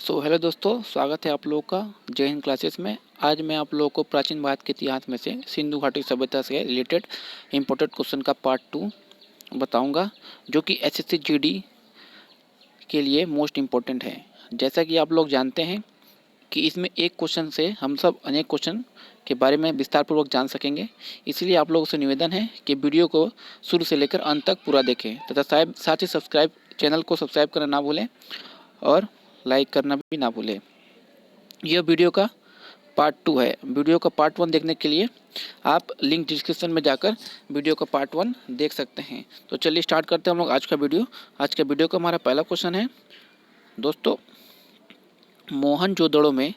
Hello दोस्तों, स्वागत है आप लोगों का जय हिंद क्लासेस में। आज मैं आप लोगों को प्राचीन भारत के इतिहास में से सिंधु घाटी सभ्यता से रिलेटेड इम्पोर्टेंट क्वेश्चन का पार्ट 2 बताऊंगा, जो कि एसएससी जीडी के लिए मोस्ट इम्पोर्टेंट है। जैसा कि आप लोग जानते हैं कि इसमें एक क्वेश्चन से हम सब अनेक क्वेश्चन के बारे में विस्तारपूर्वक जान सकेंगे। इसलिए आप लोगों से निवेदन है कि वीडियो को शुरू से लेकर अंत तक पूरा देखें तथा साथ ही चैनल को सब्सक्राइब करना ना भूलें और लाइक करना भी ना भूलें। यह वीडियो का पार्ट 2 है। वीडियो का पार्ट 1 देखने के लिए आप लिंक डिस्क्रिप्शन में जाकर वीडियो का पार्ट 1 देख सकते हैं। तो चलिए स्टार्ट करते हैं हम लोग आज का वीडियो। आज का वीडियो का हमारा पहला क्वेश्चन है दोस्तों, मोहनजोदड़ो में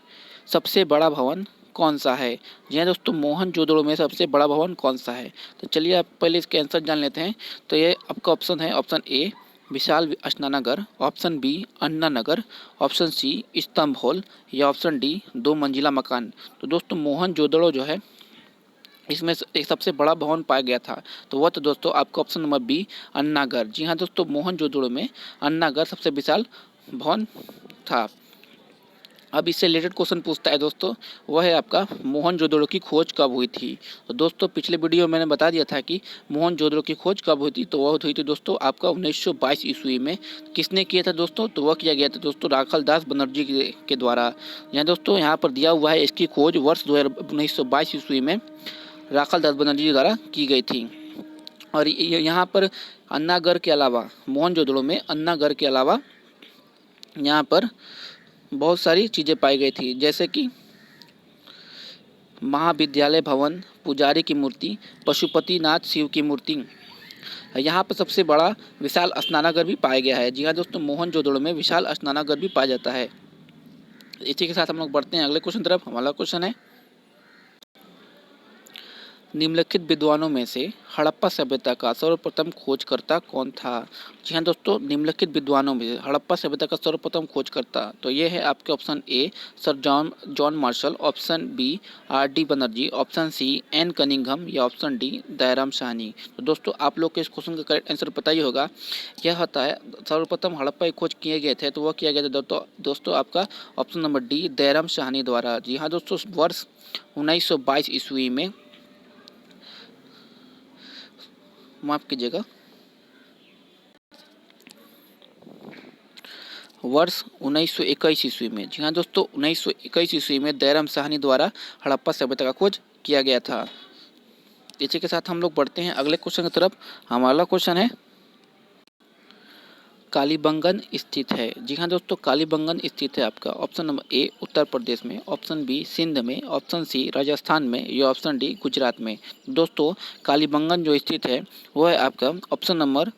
सबसे बड़ा भवन कौन सा है। जी हाँ दोस्तों, मोहनजोदड़ो में सबसे बड़ा भवन कौन सा है। तो चलिए आप पहले इसके आंसर जान लेते हैं। तो ये आपका ऑप्शन है, ऑप्शन ए विशाल स्नानागार, ऑप्शन बी अन्ना नगर, ऑप्शन सी स्तंभ हॉल या ऑप्शन डी 2 मंजिला मकान। तो दोस्तों मोहनजोदड़ो जो है इसमें एक सबसे बड़ा भवन पाया गया था, तो वह तो दोस्तों आपका ऑप्शन नंबर बी अन्नागर। जी हाँ दोस्तों, मोहनजोदड़ो में अन्नागर सबसे विशाल भवन था। अब इससे रिलेटेड क्वेश्चन पूछता है दोस्तों, वह है आपका मोहनजोदड़ो की खोज कब हुई थी। तो दोस्तों पिछले वीडियो में मैंने बता दिया था कि मोहनजोदड़ो की खोज कब हुई थी। तो वह हुई थी दोस्तों आपका 1922 ईस्वी में। किसने किया था दोस्तों, तो वह किया गया था दोस्तों राखल दास बनर्जी के द्वारा। यहाँ दोस्तों यहाँ पर दिया हुआ है, इसकी खोज वर्ष 1922 ईस्वी में राखल दास बनर्जी द्वारा की गई थी। और यहाँ पर अन्नागढ़ के अलावा, मोहनजोदड़ो में अन्नागढ़ के अलावा यहाँ पर बहुत सारी चीज़ें पाई गई थी, जैसे कि महाविद्यालय भवन, पुजारी की मूर्ति, पशुपतिनाथ शिव की मूर्ति। यहाँ पर सबसे बड़ा विशाल स्नानागार भी पाया गया है। जी हाँ दोस्तों, मोहनजोदड़ो में विशाल स्नानागार भी पाया जाता है। इसी के साथ हम लोग बढ़ते हैं अगले क्वेश्चन तरफ। हमारा क्वेश्चन है, निम्नलिखित विद्वानों में से हड़प्पा सभ्यता का सर्वप्रथम खोजकर्ता कौन था। जी हाँ दोस्तों, निम्नलिखित विद्वानों में से हड़प्पा सभ्यता का सर्वप्रथम खोजकर्ता तो ये है आपके option A sir John Marshall, option B R D. Banerjee, option C N Cunningham या ऑप्शन डी दयाराम साहनी। तो दोस्तों आप लोग के इस क्वेश्चन का करेक्ट आंसर पता ही होगा। यह होता है सर्वप्रथम हड़प्पा की खोज किए गए थे, तो वह किया गया था दोस्तों आपका option number D Dayaram Sahni द्वारा। जी हाँ दोस्तों, वर्ष 1922 ईस्वी में, माफ कीजिएगा, वर्ष 1921 ईस्वी में। जी हाँ दोस्तों, 1921 ईस्वी में दयाराम साहनी द्वारा हड़प्पा सभ्यता का खोज किया गया था। इसी के साथ हम लोग बढ़ते हैं अगले क्वेश्चन की तरफ। हमारा क्वेश्चन है, कालीबंगन स्थित है। जी हाँ दोस्तों, कालीबंगन स्थित है आपका ऑप्शन नंबर ए उत्तर प्रदेश में, ऑप्शन बी सिंध में, ऑप्शन सी राजस्थान में या ऑप्शन डी गुजरात में। दोस्तों कालीबंगन जो स्थित है वह है आपका ऑप्शन नंबर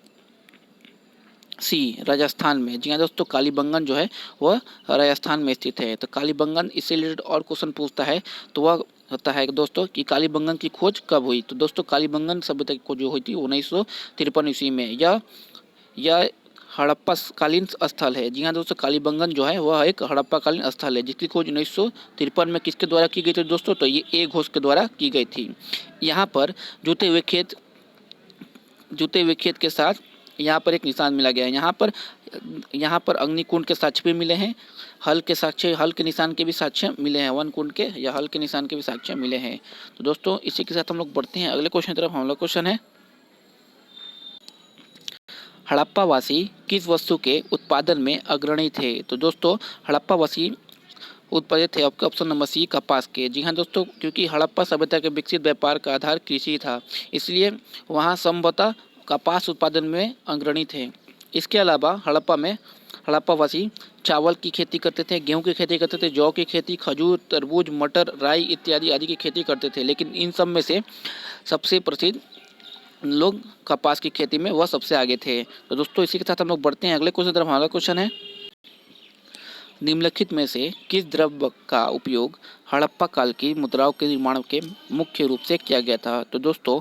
सी राजस्थान में। जी हाँ दोस्तों, कालीबंगन जो है वह राजस्थान में स्थित है। तो कालीबंगन इससे रिलेटेड और क्वेश्चन पूछता है, तो वह होता है दोस्तों कि कालीबंगन की खोज कब हुई। तो दोस्तों कालीबंगन सभ्यता की खोज जो हुई थी 1953 ईस्वी में। यह हड़प्पा कालीन स्थल है। जी हाँ दोस्तों, कालीबंगन जो है वह एक हड़प्पा कालीन स्थल है, जिसकी खोज 1953 में किसके द्वारा की गई थी दोस्तों, तो ये ए घोष के द्वारा की गई थी। यहाँ पर जुते हुए खेत के साथ यहाँ पर एक निशान मिला गया है। यहाँ पर अग्निकुंड के साक्ष्य भी मिले हैं, हल के निशान के भी साक्ष्य मिले हैं, वन कुंड के या हल के निशान के भी साक्ष्य मिले हैं। तो दोस्तों इसी के साथ हम लोग बढ़ते हैं अगले क्वेश्चन की तरफ। हमारा क्वेश्चन है, हड़प्पा वासी किस वस्तु के उत्पादन में अग्रणी थे। तो दोस्तों हड़प्पा वासी उत्पादित थे आपके ऑप्शन नंबर सी कपास के। जी हाँ दोस्तों, क्योंकि हड़प्पा सभ्यता के विकसित व्यापार का आधार कृषि था, इसलिए वहाँ संभवतः कपास उत्पादन में अग्रणी थे। इसके अलावा हड़प्पा वासी चावल की खेती करते थे, गेहूं की खेती करते थे, जौ की खेती, खजूर, तरबूज, मटर, राई इत्यादि आदि की खेती करते थे। लेकिन इन सब में से सबसे प्रसिद्ध लोग कपास की खेती में वह सबसे आगे थे। तो दोस्तों इसी के साथ हम लोग बढ़ते हैं अगले क्वेश्चन तरफ। हमारा क्वेश्चन है, निम्नलिखित में से किस द्रव्य का उपयोग हड़प्पा काल की मुद्राओं के निर्माण के मुख्य रूप से किया गया था। तो दोस्तों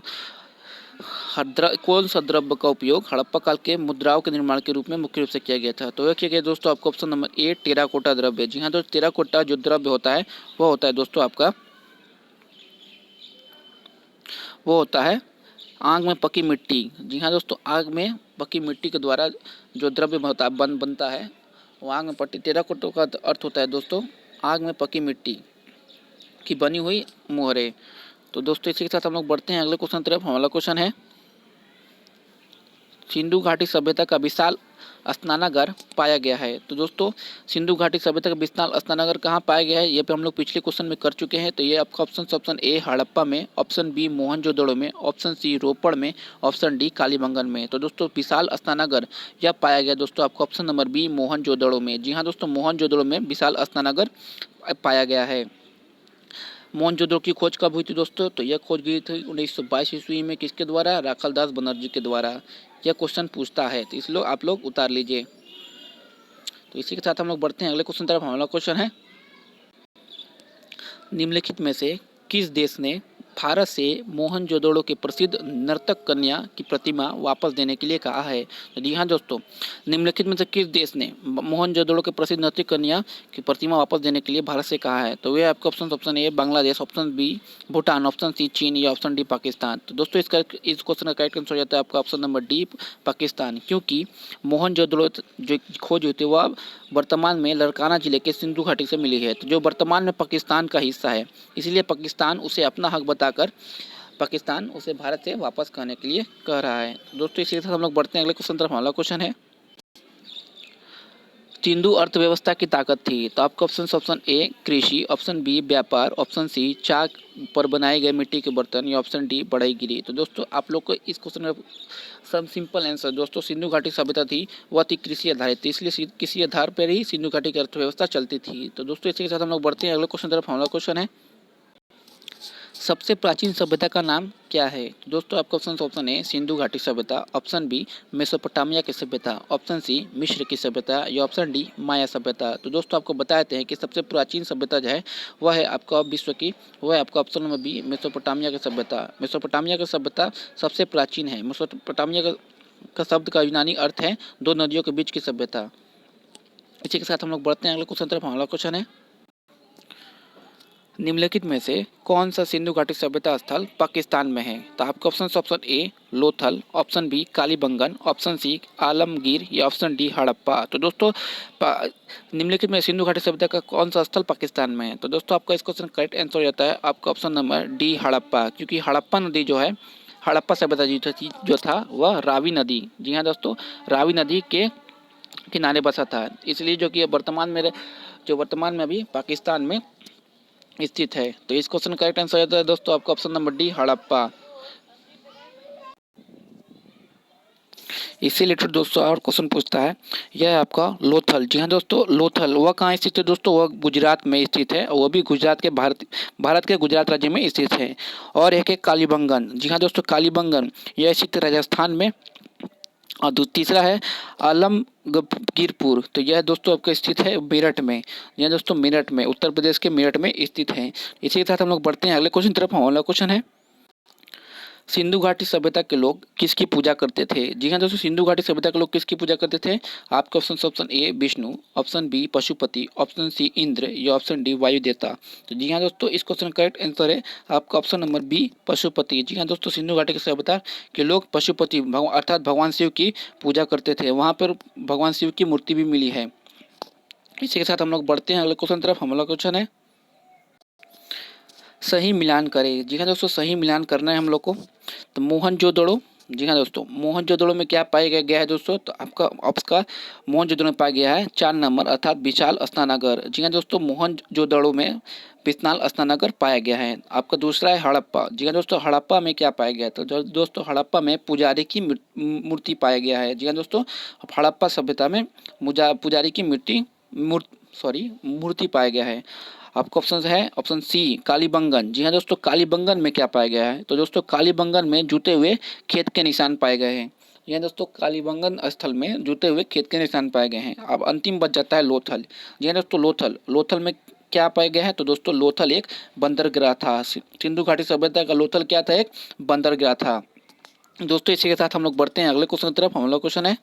कौन सा द्रव्य का उपयोग हड़प्पा काल के मुद्राओं के निर्माण के रूप में मुख्य रूप से किया गया था। तो यह किया गया दोस्तों आपको ऑप्शन नंबर ए टेराकोटा द्रव्य। जी हाँ दोस्तों, टेराकोटा जो द्रव्य होता है वह होता है दोस्तों आपका, वो होता है आग में पकी मिट्टी। जी हाँ दोस्तों, आग में पकी मिट्टी के द्वारा जो द्रव्य बनता है आग में पट्टी। टेराकोटा का अर्थ होता है दोस्तों आग में पकी मिट्टी की बनी हुई मोहरें। तो दोस्तों इसी के साथ हम लोग बढ़ते हैं अगले क्वेश्चन तरफ। हमारा क्वेश्चन है सिंधु घाटी सभ्यता का विशाल स्नानागार पाया गया है। तो दोस्तों सिंधु घाटी सभ्यता का विशाल स्नानागार कहाँ पाया गया है, ये पे हम लोग पिछले क्वेश्चन में कर चुके हैं। तो ये आपका ऑप्शन ए हड़प्पा में, ऑप्शन बी मोहनजोदड़ो में, ऑप्शन सी रोपड़ में, ऑप्शन डी कालीबंगन में। तो दोस्तों विशाल स्नानागार यह पाया गया दोस्तों आपका ऑप्शन नंबर बी मोहनजोदड़ो में। जी हाँ दोस्तों, मोहनजोदड़ो में विशाल स्नानागार पाया गया है। मोहनजोदड़ो की खोज कब हुई थी दोस्तों, तो यह खोज गई थी 1922 ईस्वी में। किसके द्वारा, राखालदास बनर्जी के द्वारा। यह क्वेश्चन पूछता है तो इसलिए आप लोग उतार लीजिए। तो इसी के साथ हम लोग बढ़ते हैं अगले क्वेश्चन तरफ। हमारा क्वेश्चन है निम्नलिखित में से किस देश ने भारत से मोहनजोदड़ो के प्रसिद्ध नर्तक कन्या की प्रतिमा वापस देने के लिए कहा है। तो जी हाँ दोस्तों, निम्नलिखित में से किस देश ने मोहनजोदड़ो के प्रसिद्ध नर्तक कन्या की प्रतिमा वापस देने के लिए भारत से कहा है। तो वे आपका option A Bangladesh, option B Bhutan, option C चीन या ऑप्शन डी पाकिस्तान। तो दोस्तों इस क्वेश्चन का करेक्ट आंसर हो जाता है आपका ऑप्शन नंबर डी पाकिस्तान, क्योंकि मोहनजोदड़ो जो खोज हुई थी वह वर्तमान में लड़काना जिले के सिंधु घाटी से मिली है, तो जो वर्तमान में पाकिस्तान का हिस्सा है। इसलिए पाकिस्तान उसे अपना हक बताकर पाकिस्तान उसे भारत से वापस करने के लिए कह रहा है। दोस्तों इसी के साथ हम लोग बढ़ते हैं अगले क्वेश्चन तरफ। हमारा क्वेश्चन है सिंधु अर्थव्यवस्था की ताकत थी। तो आपका ऑप्शन ए कृषि, ऑप्शन बी व्यापार, ऑप्शन सी चाक पर बनाए गए मिट्टी के बर्तन या ऑप्शन डी बढ़ईगिरी। तो दोस्तों आप लोग को इस क्वेश्चन में सब सिंपल आंसर दोस्तों, सिंधु घाटी सभ्यता थी वह थी कृषि आधारित थी, इसलिए किसी आधार पर ही सिंधु घाटी की अर्थव्यवस्था चलती थी। तो दोस्तों इसी के साथ हम लोग बढ़ते हैं अगले क्वेश्चन तरफ। हमारा क्वेश्चन है सबसे प्राचीन सभ्यता का नाम क्या है। दोस्तों आपका ऑप्शन ए सिंधु घाटी सभ्यता, ऑप्शन बी मेसोपोटामिया की सभ्यता, ऑप्शन सी मिस्र की सभ्यता या ऑप्शन डी माया सभ्यता। तो दोस्तों आपको बताते हैं कि सबसे प्राचीन सभ्यता जो है वह है आपका विश्व की, वह है आपका ऑप्शन नंबर बी मेसोपोटामिया की सभ्यता। मेसोपोटामिया की सभ्यता सबसे प्राचीन है। मेसोपोटामिया का शब्द का यूनानी अर्थ है दो नदियों के बीच की सभ्यता। इसी के साथ हम लोग बढ़ते हैं अगले क्वेश्चन तरफ। हमारा क्वेश्चन है निम्नलिखित में से कौन सा सिंधु घाटी सभ्यता स्थल पाकिस्तान में है। तो आपका option A Lothal, option B Kalibangan, option C Alamgir या ऑप्शन डी हड़प्पा। तो दोस्तों निम्नलिखित में सिंधु घाटी सभ्यता का कौन सा स्थल पाकिस्तान में है। तो दोस्तों आपका इस क्वेश्चन करेक्ट आंसर हो जाता है आपका ऑप्शन नंबर डी हड़प्पा, क्योंकि हड़प्पा नदी जो है, हड़प्पा सभ्यता जो था वह रावी नदी, जी हाँ दोस्तों, रावी नदी के किनारे बसा था, इसलिए जो वर्तमान में अभी पाकिस्तान में स्थित है। तो इस क्वेश्चन का करेक्ट आंसर आता है दोस्तों आपका ऑप्शन नंबर डी हड़प्पा। इससे रिलेटेड दोस्तों और क्वेश्चन पूछता है, यह है आपका लोथल। जी हाँ दोस्तों, लोथल वह कहाँ स्थित है दोस्तों, वह गुजरात में स्थित है, और वह भी गुजरात के भारत के गुजरात राज्य में स्थित है। और एक है कालीबंगन। जी हाँ दोस्तों, कालीबंगन यह स्थित राजस्थान में। और तीसरा है आलमगीरपुर, तो यह दोस्तों आपका स्थित है मेरठ में। यह दोस्तों मेरठ में, उत्तर प्रदेश के मेरठ में स्थित है। इसी के साथ हम लोग बढ़ते हैं अगले क्वेश्चन तरफ। हमारा क्वेश्चन है सिंधु घाटी सभ्यता के लोग किसकी पूजा करते थे। जी हाँ दोस्तों, सिंधु घाटी सभ्यता के लोग किसकी पूजा करते थे। आपका option A Vishnu, option B Pashupati, option C Indra या ऑप्शन डी वायु देवता। तो जी हाँ दोस्तों, इस क्वेश्चन का करेक्ट आंसर है आपका ऑप्शन नंबर बी पशुपति। जी हाँ दोस्तों, सिंधु घाटी की सभ्यता के लोग पशुपति अर्थात भगवान शिव की पूजा करते थे, वहाँ पर भगवान शिव की मूर्ति भी मिली है। इसी के साथ हम लोग बढ़ते हैं अगले क्वेश्चन तरफ। हमारा क्वेश्चन है सही मिलान करें। जी हाँ दोस्तों, सही मिलान करना है हम लोग को। तो मोहनजोदड़ो, जी हाँ दोस्तों, मोहनजोदड़ो में क्या पाया गया है दोस्तों, तो आपका मोहनजोदड़ो में पाया गया है 4 नंबर अर्थात विशाल स्नानागार। जी हाँ दोस्तों, मोहनजोदड़ो में विशाल स्नानागार पाया गया है। आपका दूसरा है हड़प्पा। जी हाँ दोस्तों, हड़प्पा में क्या पाया गया है, तो दोस्तों हड़प्पा में पुजारी की मूर्ति पाया गया है। जी हाँ दोस्तों, हड़प्पा सभ्यता में पुजारी की मूर्ति पाया गया है। आपका ऑप्शन है ऑप्शन सी कालीबंगन। जी हाँ दोस्तों, कालीबंगन में क्या पाया गया है, तो दोस्तों कालीबंगन में जुटे हुए खेत के निशान पाए गए हैं। यह दोस्तों कालीबंगन स्थल में जुटे हुए खेत के निशान पाए गए हैं। अब अंतिम बच जाता है लोथल। जी हाँ दोस्तों, लोथल में क्या पाया गया है, तो दोस्तों लोथल एक बंदरगाह था। सिंधु घाटी सभ्यता का लोथल क्या था, एक बंदरगाह था। दोस्तों इसी के साथ हम लोग बढ़ते हैं अगले क्वेश्चन की तरफ। हमारा क्वेश्चन है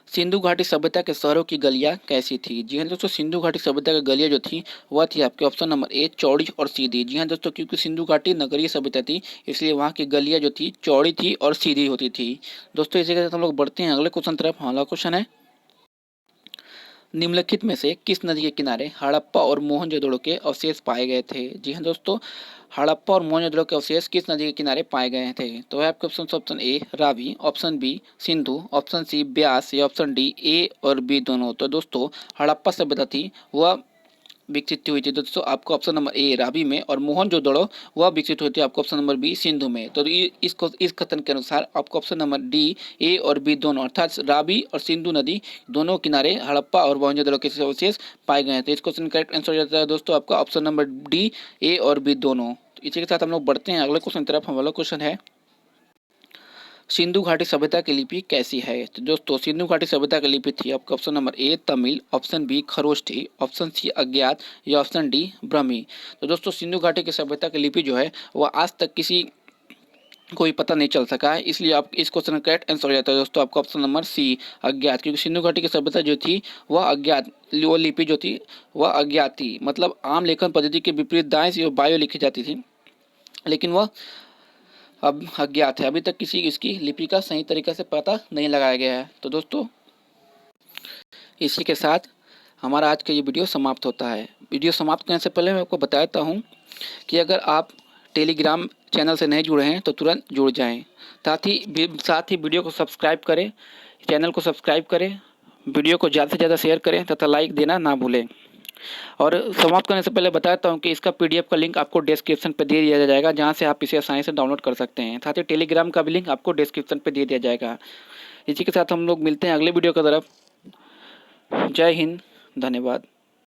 सिंधु घाटी सभ्यता के शहरों की गलियां कैसी थी। जी हाँ दोस्तों, सिंधु घाटी सभ्यता की गलियां जो थी वह थी आपके ऑप्शन नंबर ए चौड़ी और सीधी। जी हाँ दोस्तों, क्योंकि सिंधु घाटी नगरीय सभ्यता थी इसलिए वहाँ की गलियां जो थी चौड़ी थी और सीधी होती थी। दोस्तों इसी के साथ हम लोग बढ़ते हैं अगले क्वेश्चन तरफ। हमारा क्वेश्चन है निम्नलिखित में से किस नदी के किनारे हड़प्पा और मोहनजोदड़ो के अवशेष पाए गए थे? जी हाँ दोस्तों, हड़प्पा और मोहनजोदड़ो के अवशेष किस नदी के किनारे पाए गए थे? तो है आपके option A Ravi, option B Sindhu, option C Beas या ऑप्शन डी ए और बी दोनों। तो दोस्तों हड़प्पा सभ्यता थी वह विकसित हुई थी दोस्तों आपको ऑप्शन नंबर ए रावी में, और मोहनजोदड़ो वह विकसित हुई थी आपको ऑप्शन नंबर बी सिंधु में। तो इस कथन के अनुसार आपको ऑप्शन नंबर डी ए और बी दोनों अर्थात रावी और सिंधु नदी दोनों किनारे हड़प्पा और मोहनजोदड़ो के अवशेष पाए गए थे। इस क्वेश्चन करेक्ट आंसर हो जाता है दोस्तों आपका ऑप्शन नंबर डी ए और बी दोनों। तो इसी के साथ हम लोग बढ़ते हैं अगले क्वेश्चन की तरफ। हमारा क्वेश्चन है सिंधु घाटी सभ्यता की लिपि कैसी है? तो दोस्तों सिंधु घाटी सभ्यता की लिपि थी आपका option number A Tamil, option B Kharosthi, option C अज्ञात या ऑप्शन डी ब्रह्मी। तो दोस्तों सिंधु घाटी की सभ्यता की लिपि जो है वह आज तक किसी कोई पता नहीं चल सका है, इसलिए आप इस क्वेश्चन का करेक्ट आंसर हो जाता है दोस्तों आपका ऑप्शन नंबर सी अज्ञात, क्योंकि सिंधु घाटी की सभ्यता जो थी वह अज्ञात, वो लिपि जो थी वह अज्ञात थी, मतलब आम लेखन पद्धति के विपरीत दाएं से बायो लिखी जाती थी, लेकिन वह अब अज्ञात है। अभी तक किसी इसकी लिपि का सही तरीके से पता नहीं लगाया गया है। तो दोस्तों इसी के साथ हमारा आज का ये वीडियो समाप्त होता है। वीडियो समाप्त करने से पहले मैं आपको बताता हूँ कि अगर आप टेलीग्राम चैनल से नहीं जुड़े हैं तो तुरंत जुड़ जाएं। साथ ही वीडियो को सब्सक्राइब करें, चैनल को सब्सक्राइब करें, वीडियो को ज़्यादा से ज़्यादा शेयर करें तथा लाइक देना ना भूलें। और समाप्त करने से पहले बताता हूँ कि इसका पीडीएफ का लिंक आपको डिस्क्रिप्शन पे दे दिया जाएगा, जहाँ से आप इसे आसानी से डाउनलोड कर सकते हैं। साथ ही टेलीग्राम का भी लिंक आपको डिस्क्रिप्शन पे दे दिया जाएगा। इसी के साथ हम लोग मिलते हैं अगले वीडियो की तरफ। जय हिंद, धन्यवाद।